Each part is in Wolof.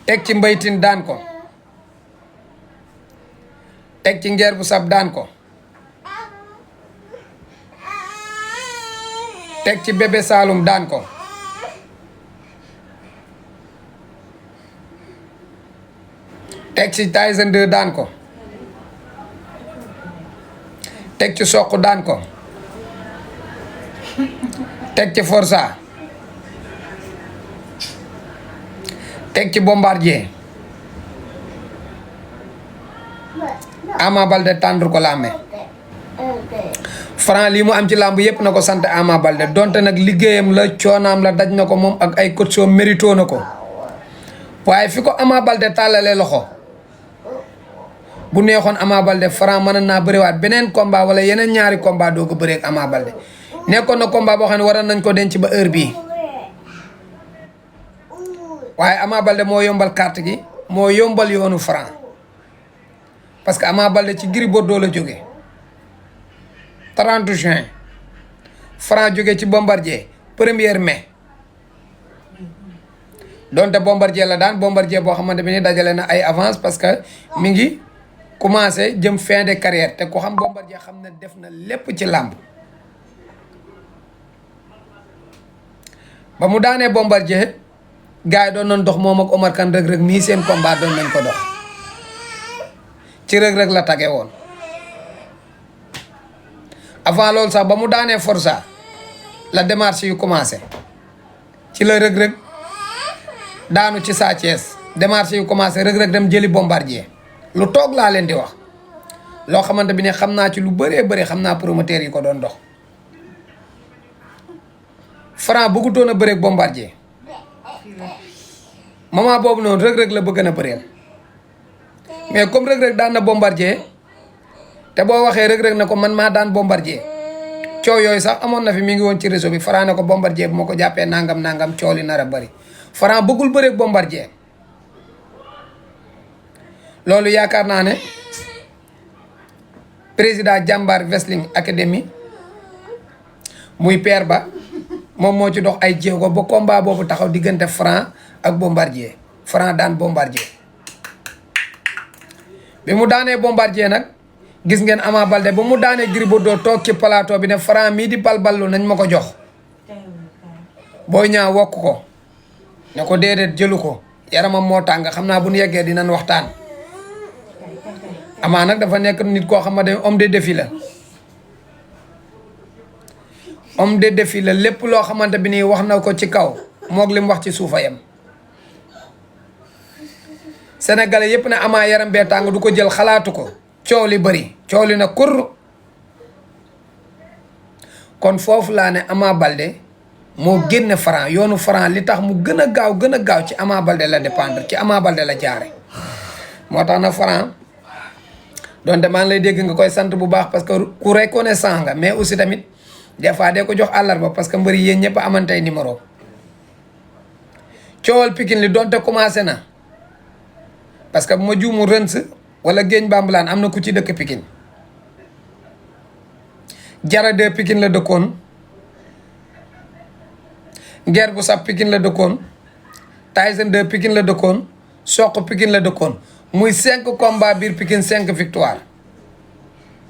teg ci mbaytin daan ko teg ci ngeer bu sab daan ko teg ci bébé Saloum daan ko teg ci Tyson 2 daan ko teg ci soq daan ko teg ci Forza teg ci Bombardier Ama Baldé tàndur ko la amee Franc lii mu am ci làmb yépp na ko sant Ama Baldé donte nag liggéeyam la coonaam la daj na ko moom ak ay coach soo mérito na ko waaye fi ko Ama Baldé tàllalee loxo bu neexoon Ama Baldé Franc mën naa bëriwaat beneen combat wala yeneen ñaari combat doo ko bëree ak Ama Baldé nekkoon na combat boo xam ne waroon nañ ko denc ba heure bii waaye Ama Baldé moo yombal carte gi moo yombal yoonu Franc parce que Ama Baldé ci Gris Bordeaux la jóge 30 juin Franc jóge ci Bombardier 1er mai donte Bombardier la daan Bombardier boo xamante bi ni dajale na ay avance parce que mi ngi commencé jëm fin de carrière te ku xam Bombardier xam ne def na lépp ci làmb ba mu daanee Bombardier gars yi doon nañ dox moom ak Omar Kane rëg-rëg mii seen combat doon nañ ko dox ci rëg-rëg la tage woon avant loolu sax ba mu daanee Forza la démarche yu commencé ci la rëg-rëg daanu ci Sa Thiès démarche yu commencé rëg-rëg dem jëli Bombardier lu toog laa leen di wax loo xamante bi ne xam naa ci lu bëree bëri xam naa promoteur yi ko doon dox Franc bëggutoon a bëreeg Bombardier moment boobu noonu rëg-rëg la bëgg na bëreel mais comme rëg-rëg daan na Bombardier te boo waxee rëg-rëg na ko man maa daan Bombardier coow yooyu sax amoon na fi mi ngi woon ci réseau bi Franc ne ko Bombardier bu ma ko jàppee nangam nangam coow li nar a bëri Franc bëggul bëreeg Bombardier loolu yaakaar naa ne président Jambar Wrestling Academy muy Père Ba moom moo ci dox ay jéego ba combat boobu taxaw diggante Franc ak Bombardier Franc daan Bombardier bi mu daanee Bombardier nag gis ngeen Ama Baldé ba mu daanee Gris Bordeaux toog ci plateau bi ne Franc mii di balballu nañ ma ko jox Boy Niang wokk ko ne ko déedéet jëlu ko yaramam moo tàng xam naa bu ñu yeggee dinañ waxtaan Ama nag dafa nekk nit koo xamante ne homme de défi la homme de défi la lépp loo xamante bi nii wax na ko ci kaw moog li mu wax ci suufa yam sénégalais yépp ne Ama yaram bee tàng du ko jël xalaatu ko coow li bëri coow li na kur kon foofu laa ne Ama Baldé moo génne Franc yoonu Franc li tax mu gën a gaaw ci Ama Baldé la dépendre ci Ama Baldé la jaare moo tax na Franc donte maa ngi lay dégg nga koy sant bu baax parce que ku reconnaissant nga mais aussi tamit des fois de ko jox àllarba parce que mbëri yéen ñëpp amantey numéro coowal Pikine li donte commencé na parce que bu ma juumu rëns wala géeñ bambulaan am na ku ci dëkk Pikine Jara de Pikine la dëkkoon Ngeer bu sab Pikine la dëkkoon Tyson de Pikine la dëkkoon Soq Pikine la dëkkoon muy 5 combats biir Pikine 5 victoire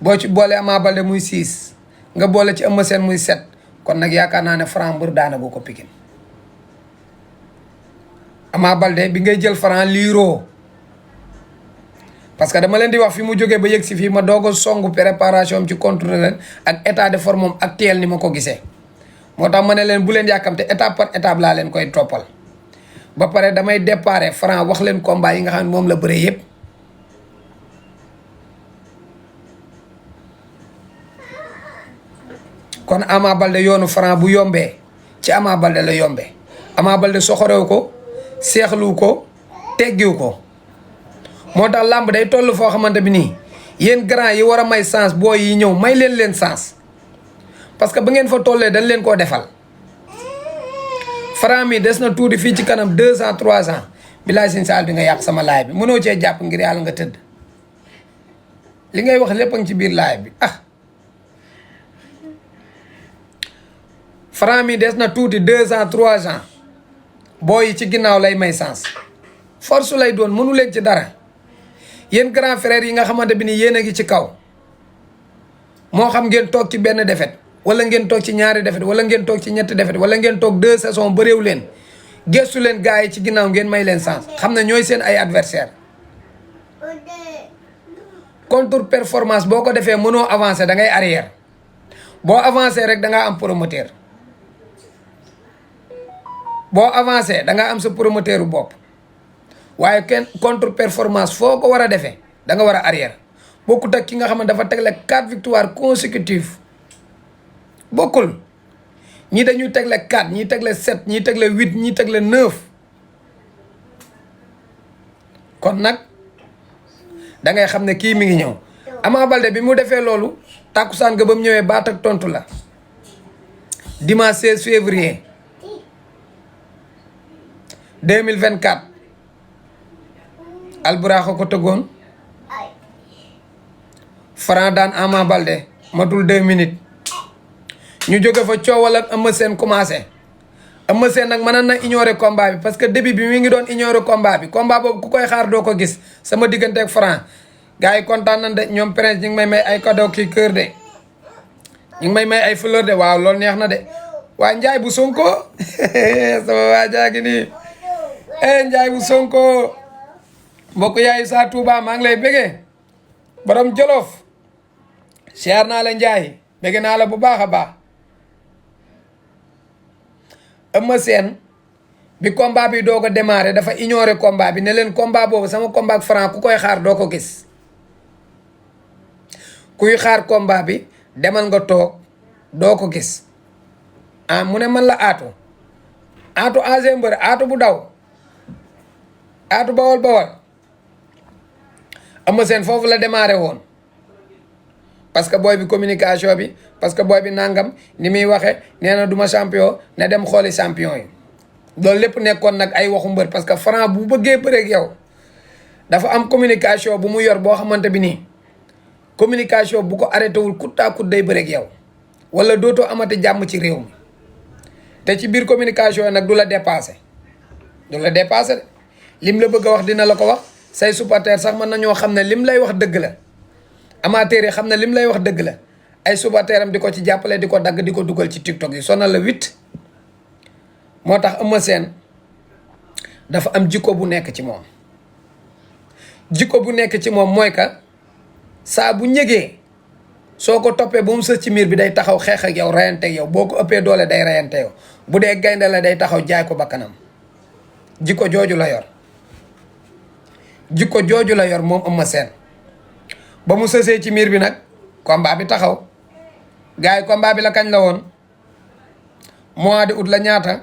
boo ci boole Ama Baldé muy 6 nga boole ci Eumeu Sène muy 7 kon nag yaakaar naa ne Franc mbër daanagu ko Pikine Ama Baldé bi ngay jël Franc liiroo parce que dama leen di wax fi mu jógee ba yëg si fii ma doog a songu préparation am ci contrôle ak état de forme am actuel ni ma ko gisee moo tax ma ne leen bu leen yàkkamte étape par étape laa leen koy toppal ba pare damay déparé Franc wax leen combat yi nga xam ne moom la bëree yépp kon Ama Baldé yoonu Franc bu yombee ci Ama Baldé la yombee Ama Baldé soxorew ko seexlu ko teggiw ko moo tax làmb day toll foo xamante bi nii yéen grand yi war a may sens booy yi ñëw may leen sens parce que ba ngeen fa tollee dañ leen koo defal Franc mi des na tuuti fii ci kanam 2 ans 3 ans bilaay sin saal bi nga yàq sama laay bi mënoo cee jàpp ngir yàlla nga tëdd li ngay wax lépp a ngi ci biir laay bi Franc mi des na tuuti 2 ans 3 ans booy yi ci ginnaaw lay may sens force lay doon mënu leen ci dara yéen grand frère yi nga xamante bi ni yéen a ngi ci kaw moo xam ngeen toog ci benn défaite wala ngeen toog ci ñaari défaite wala ngeen toog ci ñetti défaite wala ngeen toog 2 saisons bëréew leen gestu leen gars yi ci ginnaaw ngeen may leen chance xam ne ñooy seen ay adversaire contre performance boo ko defee mënoo avancer da ngay arrière boo avancer rek da ngaa am promoteur boo avancer da ngaa am sa promoteur bopp waaye kenn contre performance foo ko war a defee da nga war a arrière bokkut ak ki nga xam ne dafa tegle 4 victoires consécutives bokkul ñii dañuy tegle 4 ñii tegle 7 ñii tegle 8 ñii tegle 9 kon nag da ngay xam ne kii mi ngi ñëw Ama Baldé bi mu defee loolu tàkkusaan ga ba mu ñëwee baat ak tontu la dimanche 16 février 2024 Alburax ko tëggoon Franc daan Ama Baldé matul 2 minutes ñu jóge fa coowal ak Eumeu Sène commencé Eumeu Sène nag mënoon na ignorer combat bi parce que début bi mi ngi doon ignorer combat bi combat boobu ku koy xaar doo ko gis sama diggante ak Franc gars yi kontaan nañ de ñoom Prince ñu ngi may ay cadeau kii kër de ñu ngi may ay fleur de waaw loolu neex na de waa Njaay bu Sonko sama waa jaagi nii Njaay bu Sonko mbokk yaayu saa Touba maa ngi lay bëggee borom Jolof siyaar naa la Njaay bëgg naa la bu baax a baax Eumeu Sène bi combat bi doo ko démarré dafa ignoré combat bi ne leen combat boobu sama combat ak Franc ku koy xaar doo ko gis kuy xaar combat bi demal nga toog doo ko gis ah mu ne man la aatu ancien mbër aatu bu daw aatu bawol bawol Eumeu Sène foofu la démarré woon parce que booy bi communication bi parce que booy bi nangam ni muy waxee nee na duma champion ne dem xooli champion yi loolu lépp nekkoon nag ay waxu mbër parce que Franc bu bëggee bëreeg yow dafa am communication bu mu yor boo xamante bi nii communication bu ko arrêté wul kut à kut day bëreeg yow wala dootoo amati jàmm ci réew mi te ci biir communication yi nag du la dépassé de lim la bëgg a wax dina la ko wax say supporters sax mën nañoo xam ne lim lay wax dëgg la amateurs yi xam ne lim lay wax dëgg la ay supporters am di ko ci jàppale di ko dagg di ko dugal ci TikTok yi sonal la 8 moo tax Eumeu Sène dafa am jikko bu nekk ci moom jikko bu nekk ci moom mooy ka saa bu ñëgee soo ko toppee ba mu sës ci miir bi day taxaw xeex ak yow rayante ak yow boo ko ëppee doole day rayante yow bu dee gaynde la day taxaw jaay ko bakkanam jikko jooju la yor jikko jooju la yor moom Eumeu Sène ba mu sësee ci miir bi nag combat bi taxaw gars yi combat bi la kañ la woon mois de août la ñaata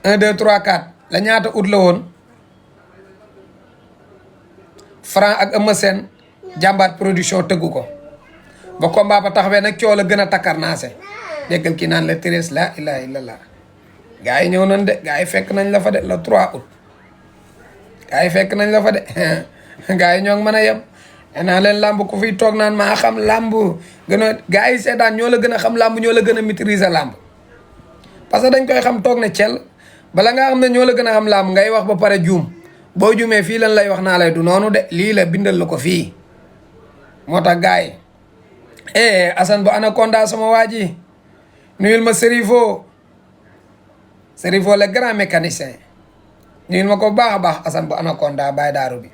1 2 3 4 la ñaata août la woon Franc ak Eumeu Sène jàmbaat production tëggu ko ba combat ba taxawee nag coow la gën a takkarnaase déggal ki naan la Thérèse la ilaha illallah gars yi ñëw nañ de gars yi fekk nañ la fa de le 3 août gars yi fekk nañ la fa de gars yi ñoo ngi mën a yem naa leen làmb ku fiy toog naan maa xam làmb gën a gars yi seetaan ñoo la gën a xam làmb ñoo la gën a maîtriser làmb parce que dañ koy xam toog ne cel bala nga xam ne ñoo la gën a xam làmb ngay wax ba pare juum boo juumee fii lan lay wax naa lay du noonu de lii la bindal la ko fii moo tax gars yi Assane bu Anaconda sama waa ji nuyul ma Serifo le grand mécanicien nuyul ma ko baax a baax Assane bu Anaconda Baye Daaru bi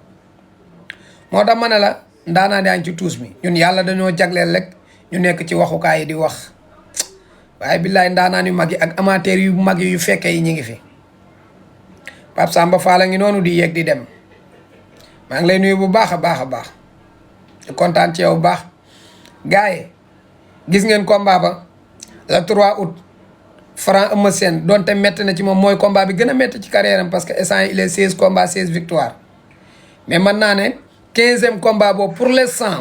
moo tax ma ne la ndaanaa yaa ngi ci tuus mi ñun yàlla dañoo jagleel rek ñu nekk ci waxukaay yi di wax waaye billaay ndaanaan yu mag yi ak amateur yu mag yi yu fekkee yi ñu ngi fi Pape Samba Fall a ngi noonu di yéeg di dem maa ngi lay nuyu bu baax a baax a baax di kontaan ci yow bu baax gars yi gis ngeen combat ba le 3 août Franc Eumeu Sène donte métti na ci moom mooy combat bi gën a métti ci carrière am parce que instant il est 16 combats 16 victoires mais mën naa ne 15e combat boobu pour l'instant